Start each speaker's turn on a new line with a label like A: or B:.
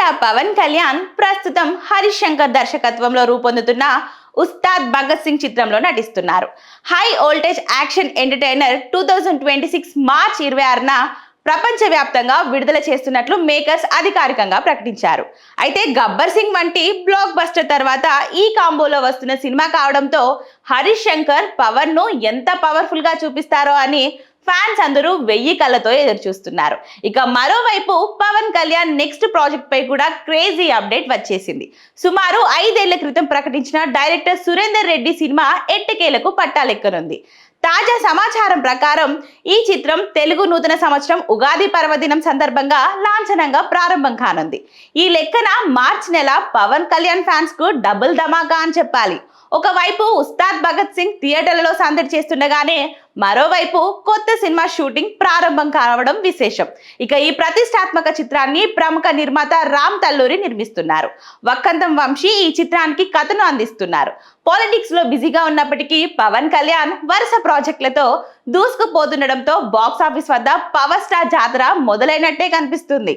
A: Star Pawan Kalyan ప్రస్తుతం హరీష్ శంకర్ దర్శకత్వంలో రూపొందుతున్న ఉస్తాద్ భగత్ సింగ్ చిత్రంలో నటిస్తున్నారు. High voltage action entertainer 2026 March 26న ప్రపంచవ్యాప్తంగా విడుదల చేస్తున్నట్లు మేకర్స్ అధికారికంగా ప్రకటించారు. అయితే గబ్బర్ సింగ్ వంటి బ్లాక్ బస్టర్ తర్వాత ఈ కాంబోలో వస్తున్న సినిమా కావడంతో హరీష్ శంకర్ పవన్ ను ఎంత పవర్ఫుల్ గా చూపిస్తారో అని ఫ్యాన్స్ అందరూ వెయ్యి కళ్ళతో ఎదురు చూస్తున్నారు. ఇక మరోవైపు పవన్ కళ్యాణ్ నెక్స్ట్ ప్రాజెక్ట్ పై కూడా క్రేజీ అప్డేట్ వచ్చేసింది. సుమారు 5 ఏళ్ల క్రితం ప్రకటించిన డైరెక్టర్ సురేందర్ రెడ్డి సినిమా ఎట్టకేలకు పట్టాలెక్కనుంది. తాజా సమాచారం ప్రకారం ఈ చిత్రం తెలుగు నూతన సంవత్సరం ఉగాది పర్వదినం సందర్భంగా లాంఛనంగా ప్రారంభం కానుంది. ఈ లెక్కన మార్చి నెల పవన్ కళ్యాణ్ ఫ్యాన్స్ కు డబుల్ ధమాకా అని చెప్పాలి. ఒకవైపు ఉస్తాద్ భగత్ సింగ్ థియేటర్లలో సందడి చేస్తుండగానే మరోవైపు కొత్త సినిమా షూటింగ్ ప్రారంభం కావడం విశేషం. ఇక ఈ ప్రతిష్టాత్మక చిత్రాన్ని ప్రముఖ నిర్మాత రామ్ తల్లూరి నిర్మిస్తున్నారు. వక్కంతం వంశీ ఈ చిత్రానికి కథను అందిస్తున్నారు. పాలిటిక్స్ లో బిజీగా ఉన్నప్పటికీ పవన్ కళ్యాణ్ వరుస ప్రాజెక్టులతో దూసుకుపోతుండటంతో బాక్స్ ఆఫీస్ వద్ద పవర్ స్టార్ జాతర మొదలైనట్టే కనిపిస్తుంది.